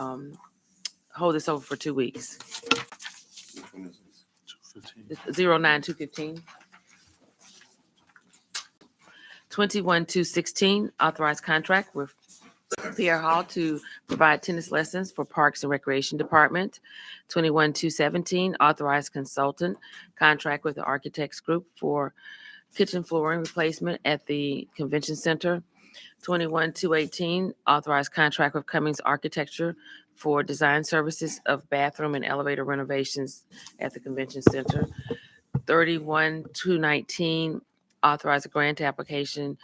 hold this over for 2 weeks. Which one is this? 215. 09215. 21216, authorized contract with Pierre Hall to provide tennis lessons for Parks and Recreation Department. 21217, authorized consultant contract with the Architects Group for kitchen flooring replacement at the Convention Center. 21218, authorized contract with Cummings Architecture for design services of bathroom and elevator renovations at the Convention Center. 31219, authorize a grant application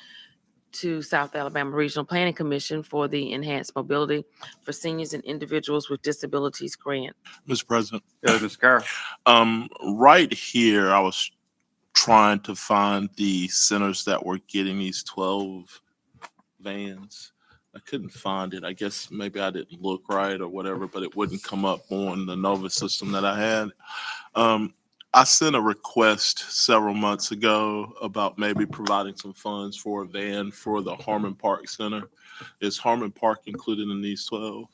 to South Alabama Regional Planning Commission for the Enhanced Mobility for Seniors and Individuals with Disabilities Grant. Mr. President, Yeah, Mr. Carroll. right here, I was trying to find the centers that were getting these 12 vans. I couldn't find it. I guess maybe I didn't look right or whatever, but it wouldn't come up on the Nova system that I had. I sent a request several months ago about maybe providing some funds for a van for the Harmon Park Center. Is Harmon Park included in these 12?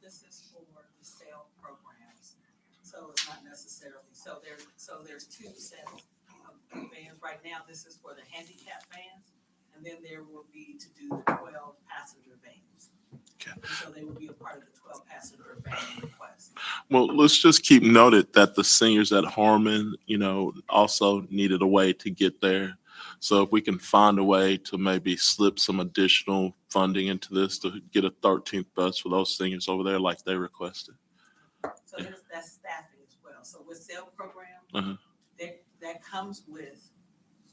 This is for the sale programs, so it's not necessarily, so there's two sets of vans right now. This is for the handicap vans, and then there will be to do the 12 passenger vans. Okay. And so they will be a part of the 12 passenger van request. Well, let's just keep noted that the seniors at Harmon, also needed a way to get there. So if we can find a way to maybe slip some additional funding into this to get a 13th bus for those seniors over there like they requested. So that's staffing as well. So with sale program, Uh-huh. that comes with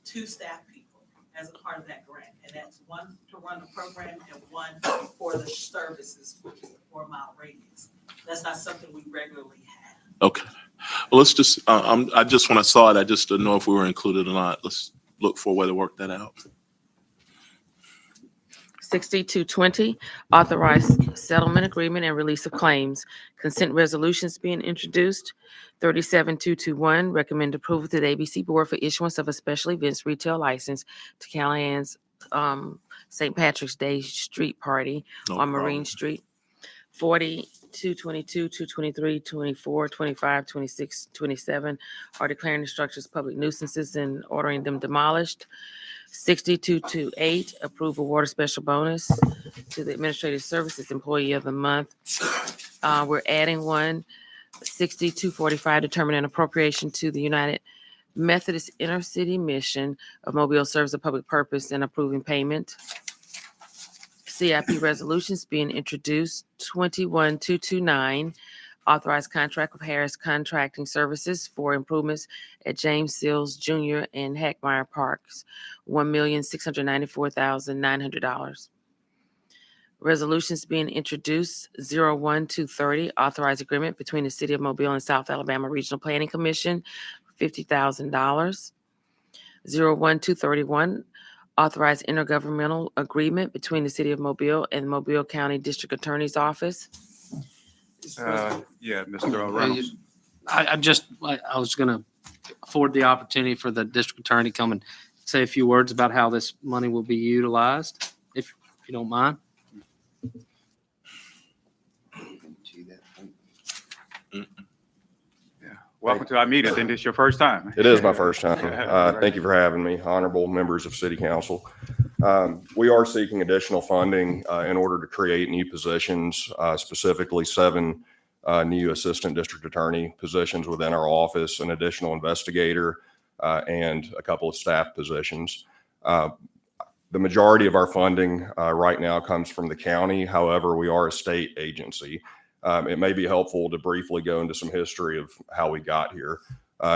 2 staff people as a part of that grant. And that's one to run the program and one for the services, which is a 4-mile radius. That's not something we regularly have. Okay. Well, let's just, I just, when I saw it, I just didn't know if we were included or not. Let's look for a way to work that out. 6220, authorized settlement agreement and release of claims. Consent resolutions being introduced. 37221, recommend approval to the ABC Board for issuance of a special events retail license to Callahan's St. Patrick's Day Street Party No on problem. Marine Street. 40, 222, 223, 24, 25, 26, 27 are declaring the structures public nuisances and ordering them demolished. 6228, approve award a special bonus to the Administrative Services Employee of the Month. We're adding one. 6245, determine an appropriation to the United Methodist Intercity Mission of Mobile serves a public purpose and approving payment. CIP resolutions being introduced. 21229, authorized contract with Harris Contracting Services for improvements at James Seals Jr. and Heckmeyer Parks, $1,694,900. Resolutions being introduced. 01230, authorized agreement between the City of Mobile and South Alabama Regional Planning Commission, $50,000. 01231, authorized intergovernmental agreement between the City of Mobile and the Mobile County District Attorney's Office. Yeah, Mr. Reynolds. I was going to afford the opportunity for the district attorney to come and say a few words about how this money will be utilized, if you don't mind. Welcome to our meeting. I think this is your first time. It is my first time. Thank you for having me, honorable members of City Council. We are seeking additional funding in order to create new positions, specifically 7 new assistant district attorney positions within our office, an additional investigator, and a couple of staff positions. The majority of our funding right now comes from the county. However, we are a state agency. It may be helpful to briefly go into some history of how we got here.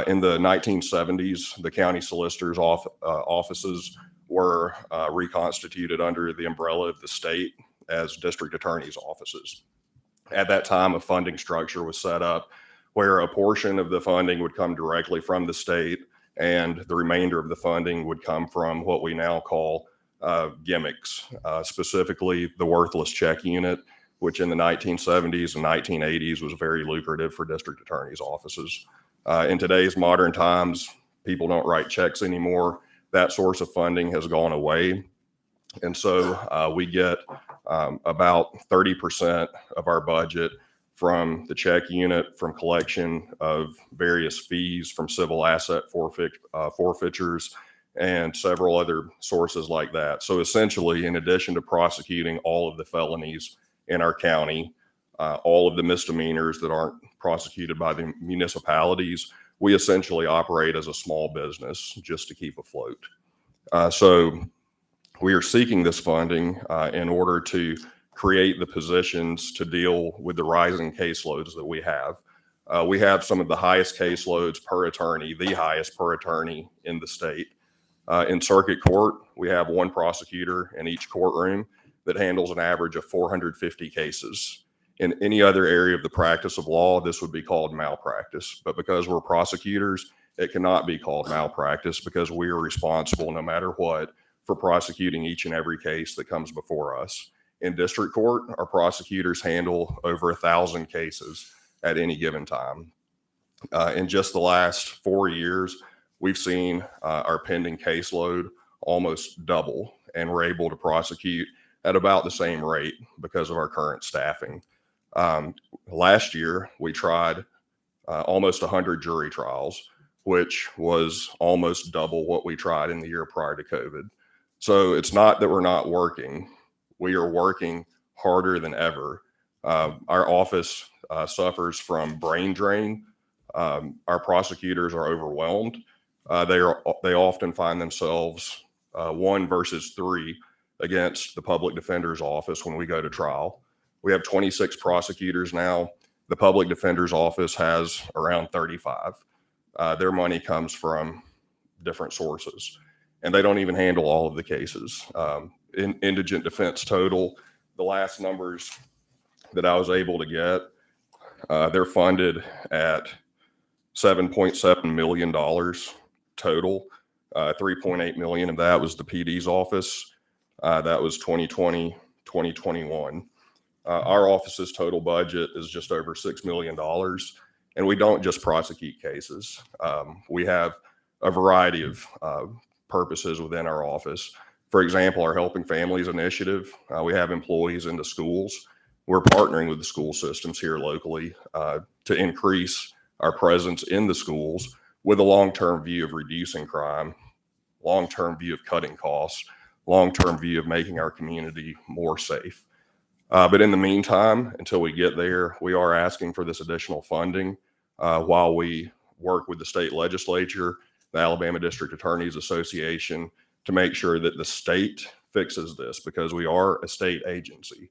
In the 1970s, the county solicitor's offices were reconstituted under the umbrella of the state as district attorney's offices. At that time, a funding structure was set up where a portion of the funding would come directly from the state and the remainder of the funding would come from what we now call gimmicks, specifically the worthless check unit, which in the 1970s and 1980s was very lucrative for district attorneys' offices. In today's modern times, people don't write checks anymore. That source of funding has gone away. And so we get about 30% of our budget from the check unit, from collection of various fees, from civil asset forfeitures, and several other sources like that. So essentially, in addition to prosecuting all of the felonies in our county, all of the misdemeanors that aren't prosecuted by the municipalities, we essentially operate as a small business just to keep afloat. So we are seeking this funding in order to create the positions to deal with the rising caseloads that we have. We have some of the highest caseloads per attorney, the highest per attorney in the state. In circuit court, we have one prosecutor in each courtroom that handles an average of 450 cases. In any other area of the practice of law, this would be called malpractice. But because we're prosecutors, it cannot be called malpractice because we are responsible, no matter what, for prosecuting each and every case that comes before us. In district court, our prosecutors handle over 1,000 cases at any given time. In just the last 4 years, we've seen our pending caseload almost double, and we're able to prosecute at about the same rate because of our current staffing. Last year, we tried almost 100 jury trials, which was almost double what we tried in the year prior to COVID. So it's not that we're not working. We are working harder than ever. Our office suffers from brain drain. Our prosecutors are overwhelmed. They often find themselves 1 versus 3 against the public defender's office when we go to trial. We have 26 prosecutors now. The public defender's office has around 35. Their money comes from different sources, and they don't even handle all of the cases. In indigent defense total, the last numbers that I was able to get, they're funded at $7.7 million total. 3.8 million of that was the PD's office. That was 2020, 2021. Our office's total budget is just over $6 million. And we don't just prosecute cases. We have a variety of purposes within our office. For example, our Helping Families initiative, we have employees in the schools. We're partnering with the school systems here locally to increase our presence in the schools with a long-term view of reducing crime, long-term view of cutting costs, long-term view of making our community more safe. But in the meantime, until we get there, we are asking for this additional funding while we work with the state legislature, the Alabama District Attorneys Association, to make sure that the state fixes this, because we are a state agency.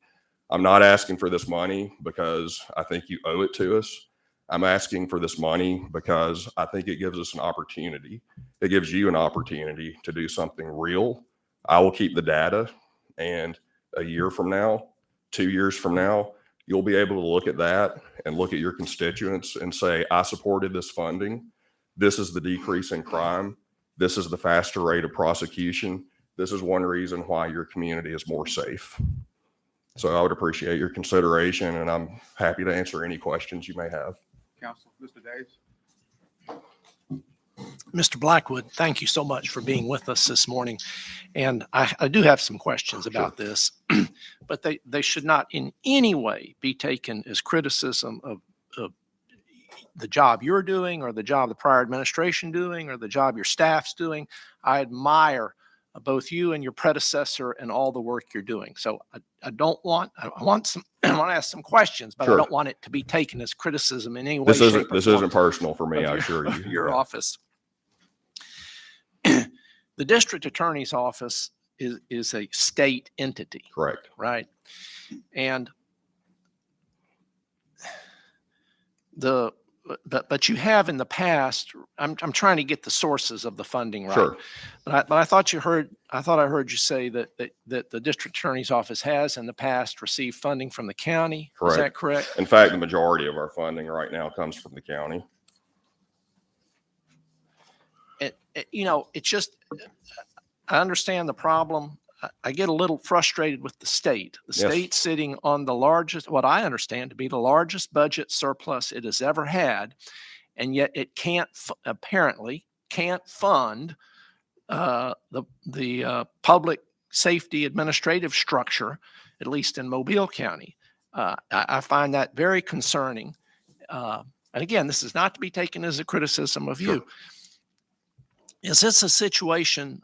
I'm not asking for this money because I think you owe it to us. I'm asking for this money because I think it gives us an opportunity. It gives you an opportunity to do something real. I will keep the data, and a year from now, 2 years from now, you'll be able to look at that and look at your constituents and say, I supported this funding. This is the decrease in crime. This is the faster rate of prosecution. This is one reason why your community is more safe. So I would appreciate your consideration, and I'm happy to answer any questions you may have. Counsel, Mr. Davis. Mr. Blackwood, thank you so much for being with us this morning. And I do have some questions about this, but they should not in any way be taken as criticism of the job you're doing, or the job the prior administration doing, or the job your staff's doing. I admire both you and your predecessor and all the work you're doing. So I want to ask some questions, but Sure. I don't want it to be taken as criticism in any way. This isn't personal for me, I assure you. Your office. The district attorney's office is a state entity, Correct. right? And but you have in the past, I'm trying to get the sources of the funding right. Sure. But I thought I heard you say that the district attorney's office has in the past received funding from the county. Correct. Is that correct? In fact, the majority of our funding right now comes from the county. It's just, I understand the problem. I get a little frustrated with the state. The Yes. state sitting on the largest, what I understand to be the largest budget surplus it has ever had, and yet it apparently can't fund the public safety administrative structure at least in Mobile County. I find that very concerning. And again, this is not to be taken as a criticism of you. Is this a situation?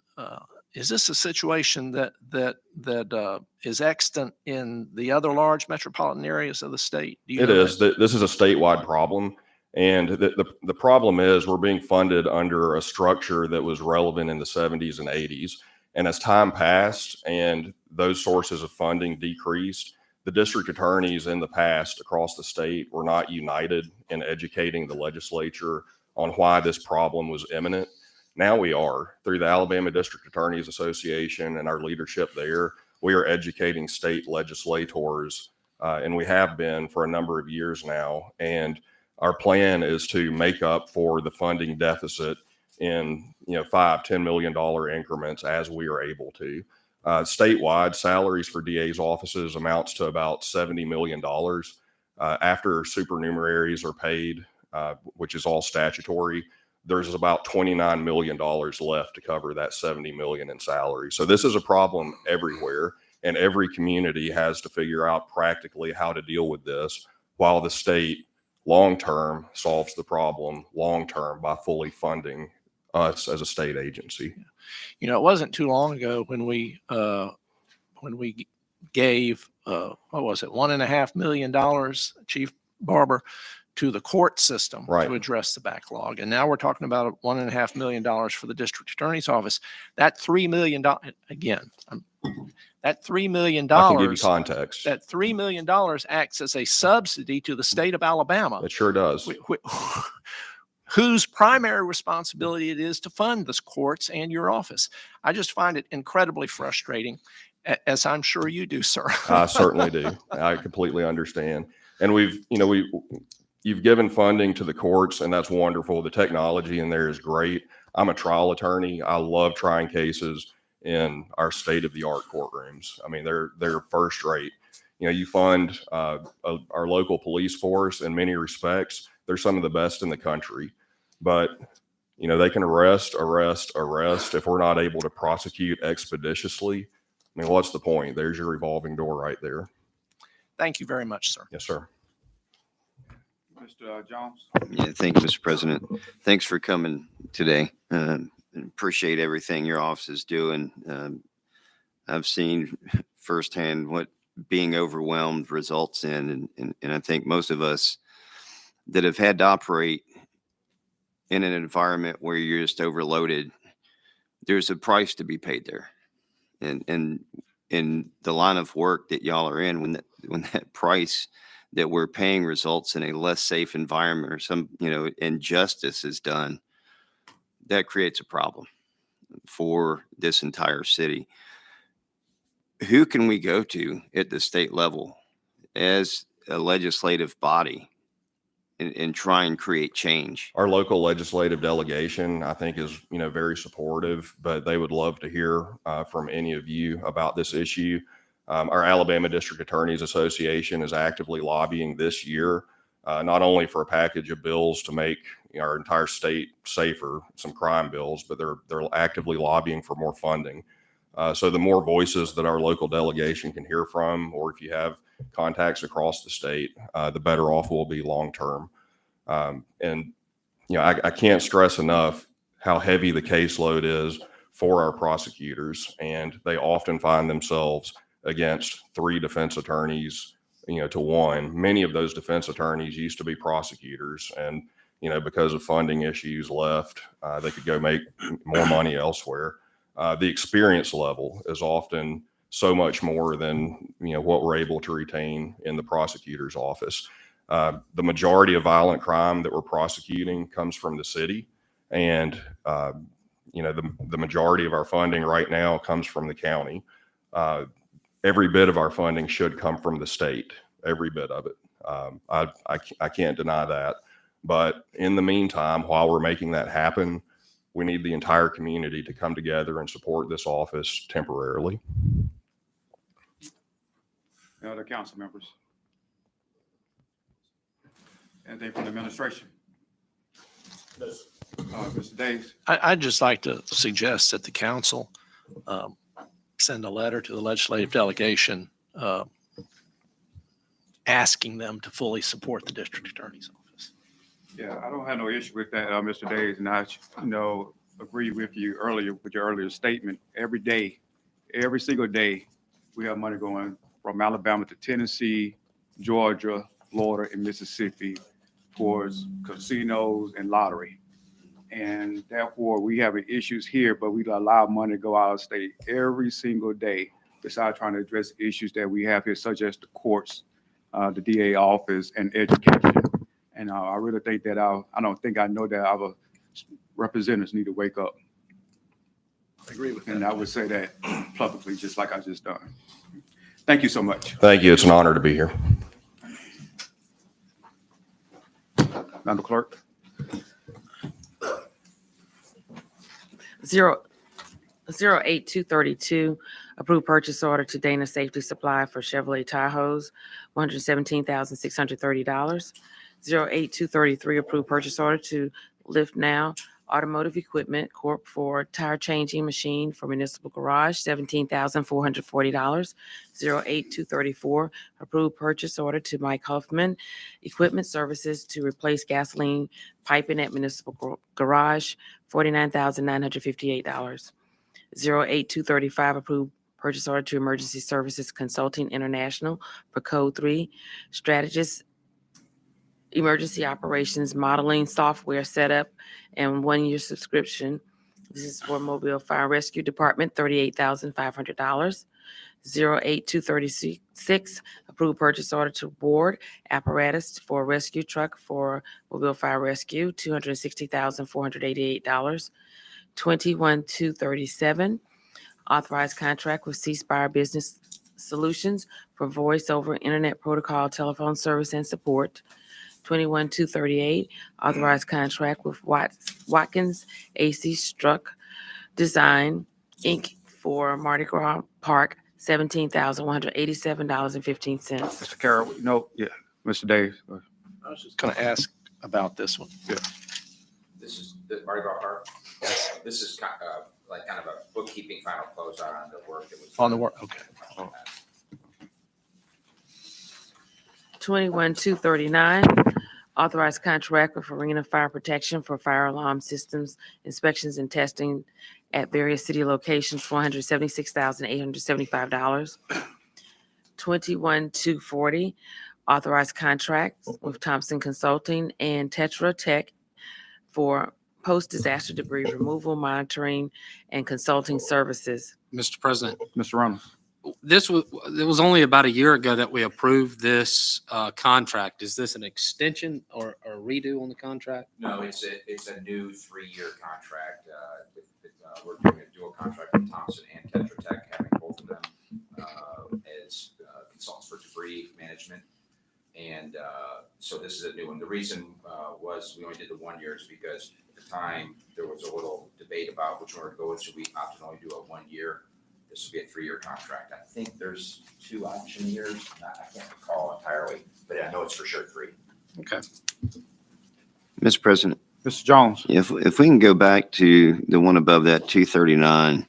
Is this a situation that is extant in the other large metropolitan areas of the state? Do you It know is. that? This is a statewide problem. And the problem is we're being funded under a structure that was relevant in the 70s and 80s. And as time passed and those sources of funding decreased, the district attorneys in the past across the state were not united in educating the legislature on why this problem was imminent. Now we are. Through the Alabama District Attorneys Association and our leadership there, we are educating state legislators, and we have been for a number of years now. And our plan is to make up for the funding deficit in $5-10 million increments as we are able to. Statewide, salaries for DA's offices amounts to about $70 million. After supernumeraries are paid, which is all statutory, there's about $29 million left to cover that $70 million in salary. So this is a problem everywhere, and every community has to figure out practically how to deal with this while the state long-term solves the problem long-term by fully funding us as a state agency. It wasn't too long ago when we gave what was it, $1.5 million, Chief Barber, to the court system Right. to address the backlog, and now we're talking about $1.5 million for the district attorney's office. That $3 million again. That $3 million. I can give you context. That $3 million acts as a subsidy to the state of Alabama, It sure does. whose primary responsibility it is to fund the courts and your office. I just find it incredibly frustrating, as I'm sure you do, sir. I certainly do. I completely understand. And you've given funding to the courts, and that's wonderful. The technology in there is great. I'm a trial attorney. I love trying cases in our state-of-the-art courtrooms. I mean, they're first rate. You fund our local police force in many respects. They're some of the best in the country. But, they can arrest if we're not able to prosecute expeditiously. I mean, what's the point? There's your revolving door right there. Thank you very much, sir. Yes, sir. Mr. Jones? Yeah, thank you, Mr. President. Thanks for coming today. Appreciate everything your office is doing. I've seen firsthand what being overwhelmed results in, and I think most of us that have had to operate in an environment where you're just overloaded, there's a price to be paid there. And in the line of work that y'all are in, when that price that we're paying results in a less safe environment or some, injustice is done, that creates a problem for this entire city. Who can we go to at the state level as a legislative body and try and create change? Our local legislative delegation, I think, is, very supportive, but they would love to hear from any of you about this issue. Our Alabama District Attorneys Association is actively lobbying this year, not only for a package of bills to make our entire state safer, some crime bills, but they're actively lobbying for more funding. So the more voices that our local delegation can hear from, or if you have contacts across the state, the better off we'll be long term. And I can't stress enough how heavy the caseload is for our prosecutors, and they often find themselves against 3 defense attorneys, to 1. Many of those defense attorneys used to be prosecutors, and because of funding issues left, they could go make more money elsewhere. The experience level is often so much more than what we're able to retain in the prosecutor's office. The majority of violent crime that we're prosecuting comes from the city, and the majority of our funding right now comes from the county. Every bit of our funding should come from the state, every bit of it. I can't deny that. But in the meantime, while we're making that happen, we need the entire community to come together and support this office temporarily. Any other council members? Anything from the administration? Mr. Davis? I'd just like to suggest that the council send a letter to the legislative delegation asking them to fully support the district attorney's office. Yeah, I don't have no issue with that, Mr. Days, and I, agree with you earlier, with your earlier statement. Every day, every single day, we have money going from Alabama to Tennessee, Georgia, Florida, and Mississippi towards casinos and lottery. And therefore, we have issues here, but we allow money to go out of state every single day, besides trying to address issues that we have here, such as the courts, the DA office, and education. And I really think that I know that our representatives need to wake up. I agree with that. And I would say that publicly, just like I just done. Thank you so much. Thank you. It's an honor to be here. Madam Clerk. 08232, approved purchase order to Dana Safety Supply for Chevrolet Tahoes, $117,630. 08233, approved purchase order to Lift Now Automotive Equipment Corp. for tire changing machine for municipal garage, $17,440. 08234, approved purchase order to Mike Huffman Equipment Services to replace gasoline piping at municipal garage, $49,958. 08235, approved purchase order to Emergency Services Consulting International for Code 3 Strategist Emergency Operations Modeling Software Setup and 1-year subscription. This is for Mobile Fire Rescue Department, $38,500. 08236, approved purchase order to Ward Apparatus for rescue truck for Mobile Fire Rescue, $260,488. 21237, authorized contract with C Spire Business Solutions for voice over internet protocol telephone service and support. 21238, authorized contract with Watkins AC Struck Design Inc. for Mardi Gras Park, $17,187.15. Mr. Carroll, Mr. Davis. I was just going to ask about this one. This is the Mardi Gras Park. Yes. This is kind of a bookkeeping final closeout on the work that was. On the work, okay. 21239, authorized contract with Arena Fire Protection for fire alarm systems inspections and testing at various city locations, $476,875. 21240, authorized contracts with Thompson Consulting and Tetra Tech for post-disaster debris removal, monitoring, and consulting services. Mr. President, Mr. Reynolds. it was only about a year ago that we approved this contract. Is this an extension or a redo on the contract? No, it's a new 3-year contract. We're doing a dual contract with Thompson and Tetra Tech, having both of them as consultants for debris management. And so this is a new one. The reason was we only did the 1 year is because at the time there was a little debate about which one to go with, so we opted to only do a 1 year. This will be a 3-year contract. I think there's 2 option years. I can't recall entirely, but I know it's for sure 3. Okay. Mr. President, Mr. Jones. if we can go back to the one above that, 239,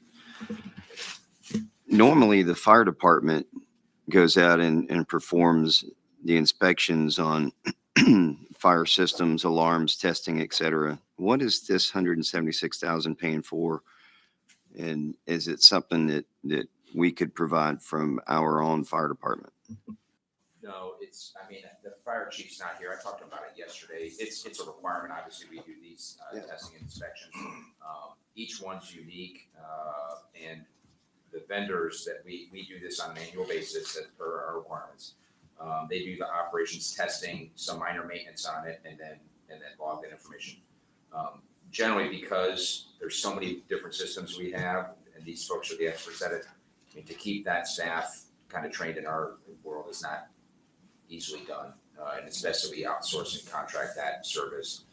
normally the fire department goes out and performs the inspections on fire systems, alarms, testing, et cetera. What is this $176,000 paying for? And is it something that we could provide from our own fire department? No, the fire chief's not here. I talked about it yesterday. It's a requirement. Obviously, we do these testing and inspections. Each one's unique, and the vendors that we do this on an annual basis as per our requirements. They do the operations testing, some minor maintenance on it, and then log that information. Generally, because there's so many different systems we have, and these folks are the experts at it, to keep that staff kind of trained in our world is not easily done. And it's best that we outsource and contract that service.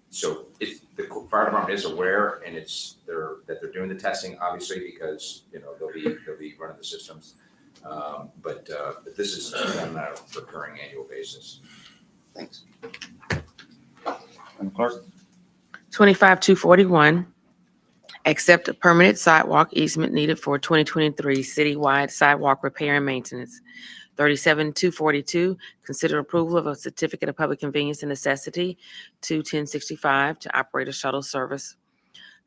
So the fire department is aware, and they're doing the testing, obviously, because they'll be running the systems. But this is done on a recurring annual basis. Thanks. Madam Clerk. 25241, accept a permanent sidewalk easement needed for 2023 citywide sidewalk repair and maintenance. 37-242, consider approval of a certificate of public convenience and necessity to 1065 to operate a shuttle service.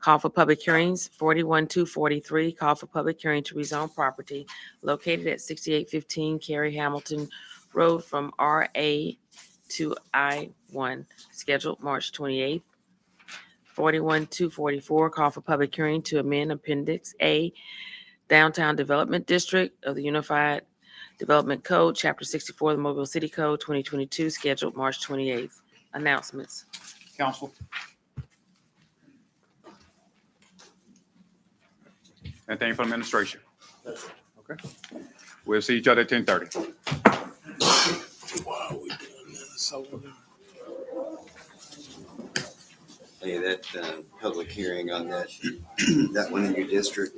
Call for public hearings. 41-243, call for public hearing to rezone property located at 6815 Cary Hamilton Road from RA to I-1, scheduled March 28th. 41-244, call for public hearing to amend Appendix A, Downtown Development District of the Unified Development Code, Chapter 64 of the Mobile City Code 2022, scheduled March 28th. Announcements. Council? Anything from administration? Okay. We'll see each other at 10:30. Hey, that public hearing on that, that one in your district,